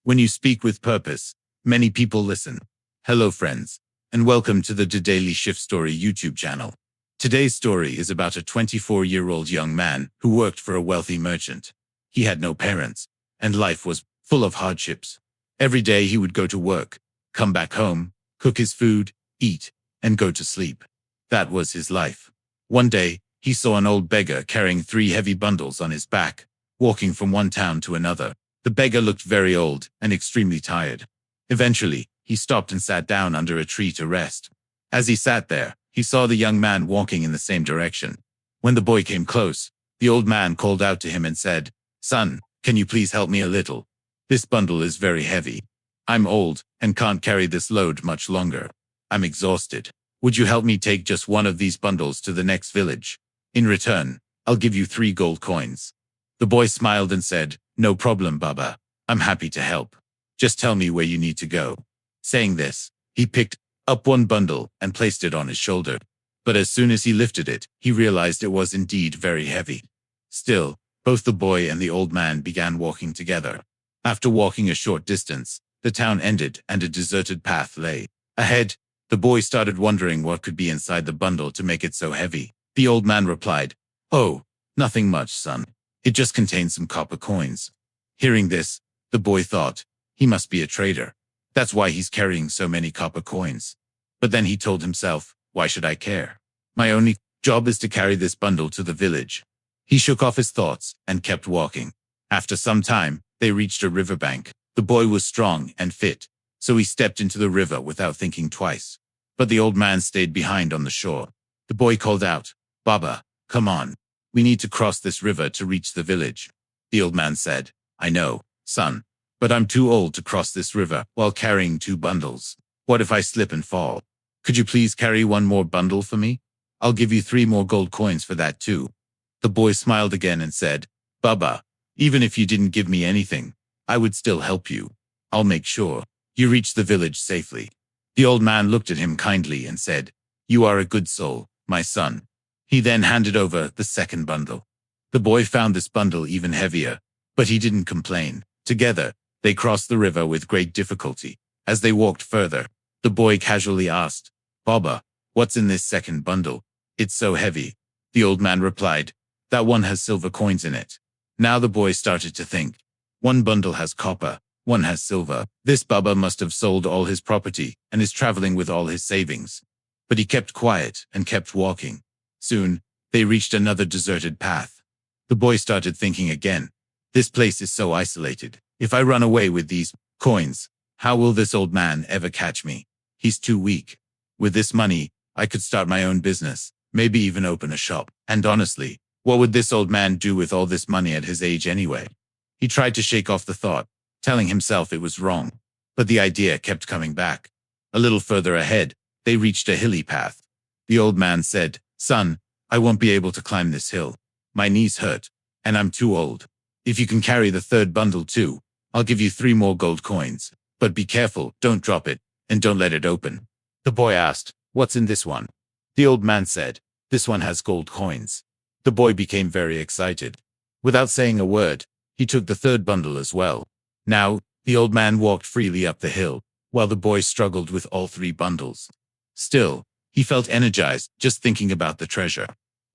When you speak with purpose, many people listen. Hello friends, and welcome to the Daily Shift Story YouTube channel. Today's story is about a 24-year-old young man who worked for a wealthy merchant. He had no parents, and life was full of hardships. Every day he would go to work, come back home, cook his food, eat, and go to sleep. That was his life. One day, he saw an old beggar carrying 3 heavy bundles on his back, walking from one town to another. The beggar looked very old and extremely tired. Eventually, he stopped and sat down under a tree to rest. As he sat there, he saw the young man walking in the same direction. When the boy came close, the old man called out to him and said, "Son, can you please help me a little? This bundle is very heavy. I'm old and can't carry this load much longer. I'm exhausted. Would you help me take just one of these bundles to the next village? In return, I'll give you 3 gold coins." The boy smiled and said, "No problem, Baba. I'm happy to help. Just tell me where you need to go." Saying this, he picked up one bundle and placed it on his shoulder. But as soon as he lifted it, he realized it was indeed very heavy. Still, both the boy and the old man began walking together. After walking a short distance, the town ended and a deserted path lay ahead. The boy started wondering what could be inside the bundle to make it so heavy. The old man replied, "Oh, nothing much, son. It just contains some copper coins." Hearing this, the boy thought, he must be a trader. That's why he's carrying so many copper coins. But then he told himself, why should I care? My only job is to carry this bundle to the village. He shook off his thoughts and kept walking. After some time, they reached a riverbank. The boy was strong and fit, so he stepped into the river without thinking twice. But the old man stayed behind on the shore. The boy called out, "Baba, come on. We need to cross this river to reach the village." The old man said, "I know, son, but I'm too old to cross this river while carrying 2 bundles. What if I slip and fall? Could you please carry one more bundle for me? I'll give you 3 more gold coins for that too." The boy smiled again and said, "Baba, even if you didn't give me anything, I would still help you. I'll make sure you reach the village safely." The old man looked at him kindly and said, "You are a good soul, my son." He then handed over the second bundle. The boy found this bundle even heavier, but he didn't complain. Together, they crossed the river with great difficulty. As they walked further, the boy casually asked, "Baba, what's in this second bundle? It's so heavy." The old man replied, "That one has silver coins in it." Now the boy started to think. One bundle has copper, one has silver. This Baba must have sold all his property and is traveling with all his savings. But he kept quiet and kept walking. Soon, they reached another deserted path. The boy started thinking again. This place is so isolated. If I run away with these coins, how will this old man ever catch me? He's too weak. With this money, I could start my own business, maybe even open a shop. And honestly, what would this old man do with all this money at his age anyway? He tried to shake off the thought, telling himself it was wrong. But the idea kept coming back. A little further ahead, they reached a hilly path. The old man said, "Son, I won't be able to climb this hill. My knees hurt, and I'm too old. If you can carry the 3rd bundle too, I'll give you 3 more gold coins. But be careful, don't drop it, and don't let it open." The boy asked, "What's in this one?" The old man said, "This one has gold coins." The boy became very excited. Without saying a word, he took the 3rd bundle as well. Now, the old man walked freely up the hill, while the boy struggled with all 3 bundles. Still, he felt energized just thinking about the treasure.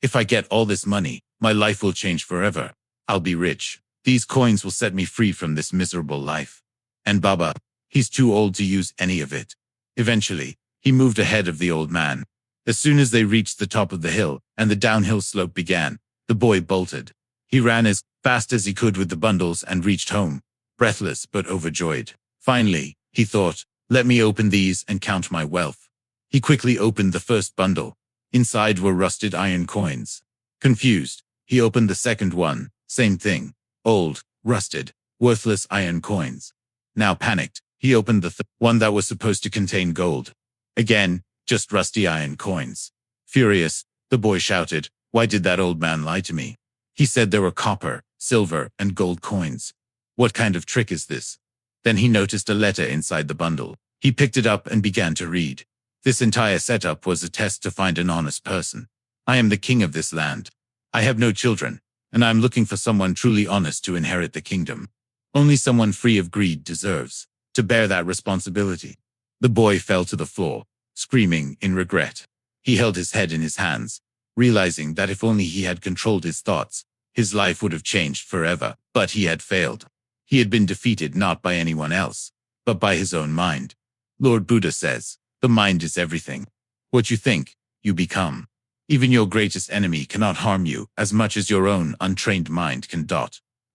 If I get all this money, my life will change forever. I'll be rich. These coins will set me free from this miserable life. And Baba, he's too old to use any of it. Eventually, he moved ahead of the old man. As soon as they reached the top of the hill and the downhill slope began, the boy bolted. He ran as fast as he could with the bundles and reached home, breathless but overjoyed. Finally, he thought, let me open these and count my wealth. He quickly opened the first bundle. Inside were rusted iron coins. Confused, he opened the second one. Same thing. Old, rusted, worthless iron coins. Now panicked, he opened the one that was supposed to contain gold. Again, just rusty iron coins. Furious, the boy shouted, "Why did that old man lie to me? He said there were copper, silver, and gold coins. What kind of trick is this?" Then he noticed a letter inside the bundle. He picked it up and began to read. This entire setup was a test to find an honest person. "I am the king of this land. I have no children, and I am looking for someone truly honest to inherit the kingdom. Only someone free of greed deserves to bear that responsibility. The boy fell to the floor, screaming in regret. He held his head in his hands, realizing that if only he had controlled his thoughts, his life would have changed forever. But he had failed. He had been defeated not by anyone else, but by his own mind. Lord Buddha says, the mind is everything. What you think, you become. Even your greatest enemy cannot harm you as much as your own untrained mind can.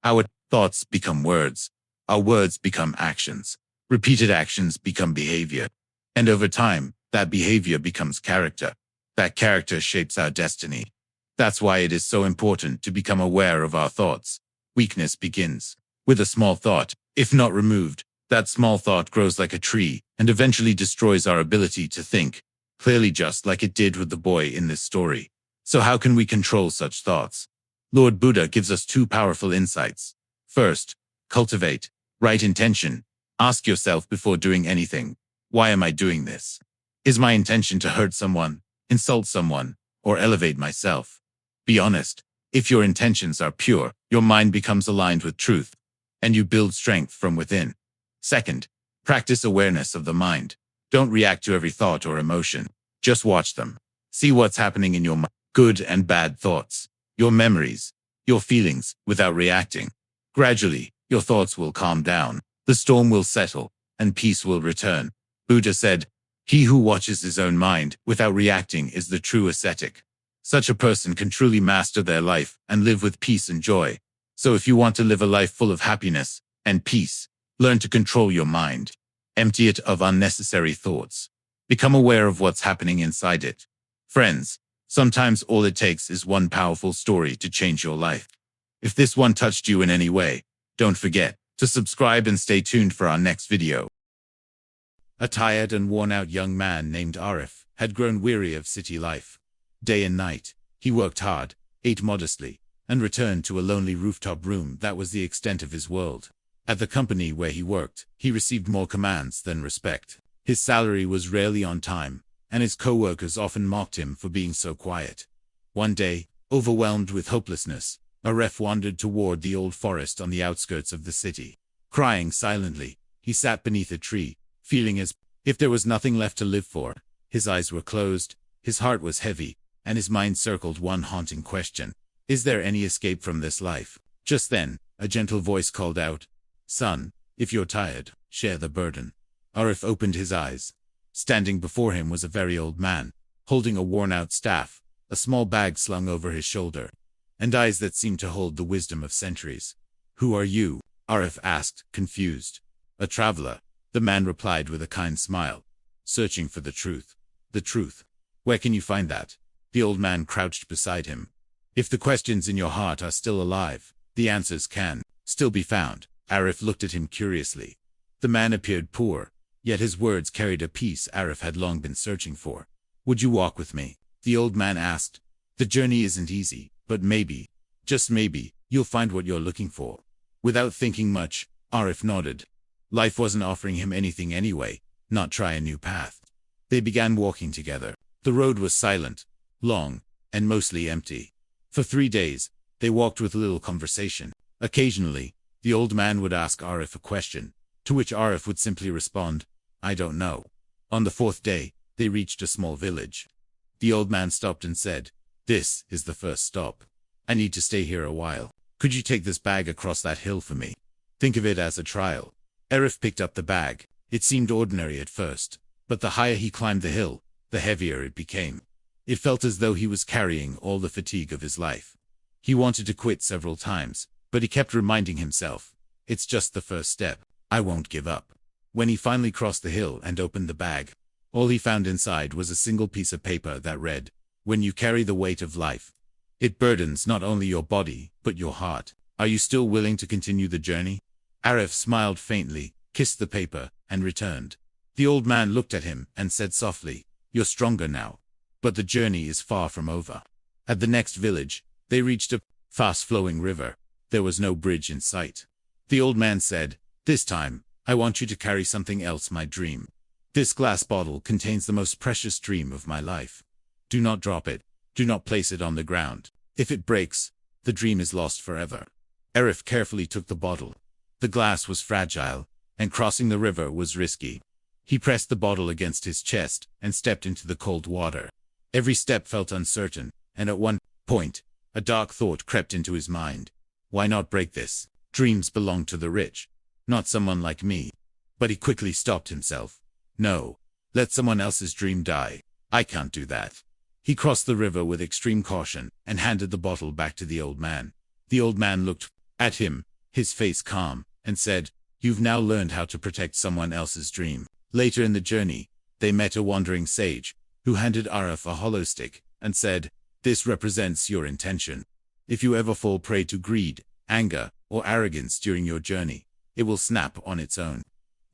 Our thoughts become words. Our words become actions. Repeated actions become behavior. And over time, that behavior becomes character. That character shapes our destiny. That's why it is so important to become aware of our thoughts. Weakness begins with a small thought. If not removed, that small thought grows like a tree and eventually destroys our ability to think clearly, just like it did with the boy in this story. So how can we control such thoughts? Lord Buddha gives us two powerful insights. First, cultivate right intention. Ask yourself before doing anything, why am I doing this? Is my intention to hurt someone, insult someone, or elevate myself? Be honest. If your intentions are pure, your mind becomes aligned with truth, and you build strength from within. Second, practice awareness of the mind. Don't react to every thought or emotion. Just watch them. See what's happening in your mind, good and bad thoughts, your memories, your feelings, without reacting. Gradually, your thoughts will calm down, the storm will settle, and peace will return. Buddha said, he who watches his own mind without reacting is the true ascetic. Such a person can truly master their life and live with peace and joy. So if you want to live a life full of happiness and peace, learn to control your mind. Empty it of unnecessary thoughts. Become aware of what's happening inside it. Friends, sometimes all it takes is one powerful story to change your life. If this one touched you in any way, don't forget to subscribe and stay tuned for our next video. A tired and worn-out young man named Arif had grown weary of city life. Day and night, he worked hard, ate modestly, and returned to a lonely rooftop room that was the extent of his world. At the company where he worked, he received more commands than respect. His salary was rarely on time, and his co-workers often mocked him for being so quiet. One day, overwhelmed with hopelessness, Arif wandered toward the old forest on the outskirts of the city. Crying silently, he sat beneath a tree, feeling as if there was nothing left to live for. His eyes were closed, his heart was heavy, and his mind circled one haunting question. Is there any escape from this life? Just then, a gentle voice called out, son, if you're tired, share the burden. Arif opened his eyes. Standing before him was a very old man, holding a worn-out staff, a small bag slung over his shoulder, and eyes that seemed to hold the wisdom of centuries. Who are you? Arif asked, confused. A traveler, the man replied with a kind smile. Searching for the truth. The truth. Where can you find that? The old man crouched beside him. If the questions in your heart are still alive, the answers can still be found. Arif looked at him curiously. The man appeared poor, yet his words carried a peace Arif had long been searching for. Would you walk with me? The old man asked. The journey isn't easy, but maybe, just maybe, you'll find what you're looking for. Without thinking much, Arif nodded. Life wasn't offering him anything anyway, not try a new path. They began walking together. The road was silent, long, and mostly empty. For 3 days, they walked with little conversation. Occasionally, the old man would ask Arif a question, to which Arif would simply respond, I don't know. On the 4th day, they reached a small village. The old man stopped and said, this is the first stop. I need to stay here a while. Could you take this bag across that hill for me? Think of it as a trial. Arif picked up the bag. It seemed ordinary at first, but the higher he climbed the hill, the heavier it became. It felt as though he was carrying all the fatigue of his life. He wanted to quit several times, but he kept reminding himself, it's just the first step. I won't give up. When he finally crossed the hill and opened the bag, all he found inside was a single piece of paper that read, when you carry the weight of life, it burdens not only your body, but your heart. Are you still willing to continue the journey? Arif smiled faintly, kissed the paper, and returned. The old man looked at him and said softly, you're stronger now. But the journey is far from over. At the next village, they reached a fast-flowing river. There was no bridge in sight. The old man said, this time, I want you to carry something else, my dream. This glass bottle contains the most precious dream of my life. Do not drop it. Do not place it on the ground. If it breaks, the dream is lost forever. Arif carefully took the bottle. The glass was fragile, and crossing the river was risky. He pressed the bottle against his chest and stepped into the cold water. Every step felt uncertain, and at one point, a dark thought crept into his mind. Why not break this? Dreams belong to the rich, not someone like me. But he quickly stopped himself. No, let someone else's dream die. I can't do that. He crossed the river with extreme caution and handed the bottle back to the old man. The old man looked at him, his face calm, and said, "You've now learned how to protect someone else's dream." Later in the journey, they met a wandering sage, who handed Arif a hollow stick and said, "This represents your intention. If you ever fall prey to greed, anger, or arrogance during your journey, it will snap on its own."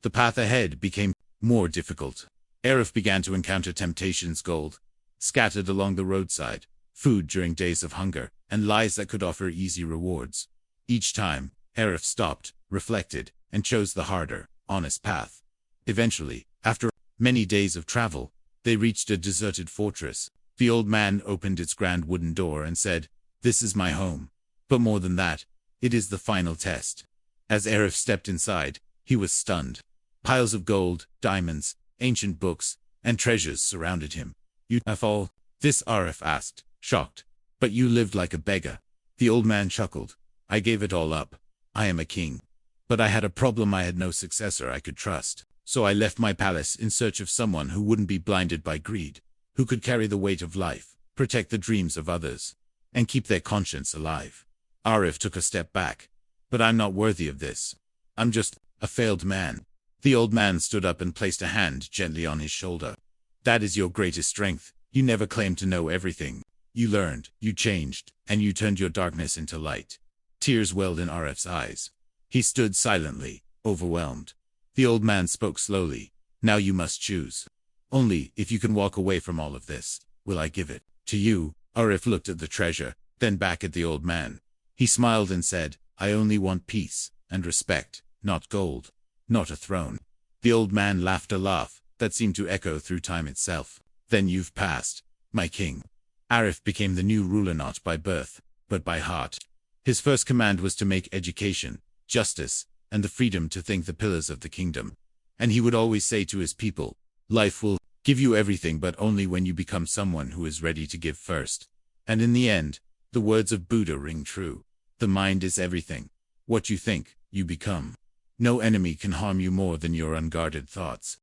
The path ahead became more difficult. Arif began to encounter temptations: gold scattered along the roadside, food during days of hunger, and lies that could offer easy rewards. Each time, Arif stopped, reflected, and chose the harder, honest path. Eventually, after many days of travel, they reached a deserted fortress. The old man opened its grand wooden door and said, "This is my home. But more than that, it is the final test." As Arif stepped inside, he was stunned. Piles of gold, diamonds, ancient books, and treasures surrounded him. "You have all this?" Arif asked, shocked. "But you lived like a beggar." The old man chuckled. "I gave it all up. I am a king. But I had a problem: I had no successor I could trust. So I left my palace in search of someone who wouldn't be blinded by greed, who could carry the weight of life, protect the dreams of others, and keep their conscience alive." Arif took a step back. "But I'm not worthy of this. I'm just a failed man." The old man stood up and placed a hand gently on his shoulder. "That is your greatest strength. You never claimed to know everything. You learned, you changed, and you turned your darkness into light." Tears welled in Arif's eyes. He stood silently, overwhelmed. The old man spoke slowly. "Now you must choose. Only if you can walk away from all of this, will I give it to you." Arif looked at the treasure, then back at the old man. He smiled and said, "I only want peace and respect, not gold, not a throne." The old man laughed a laugh that seemed to echo through time itself. "Then you've passed, my king." Arif became the new ruler, not by birth, but by heart. His first command was to make education, justice, and the freedom to think the pillars of the kingdom. And he would always say to his people, "Life will give you everything, but only when you become someone who is ready to give first." And in the end, the words of Buddha ring true. The mind is everything. What you think, you become. No enemy can harm you more than your unguarded thoughts.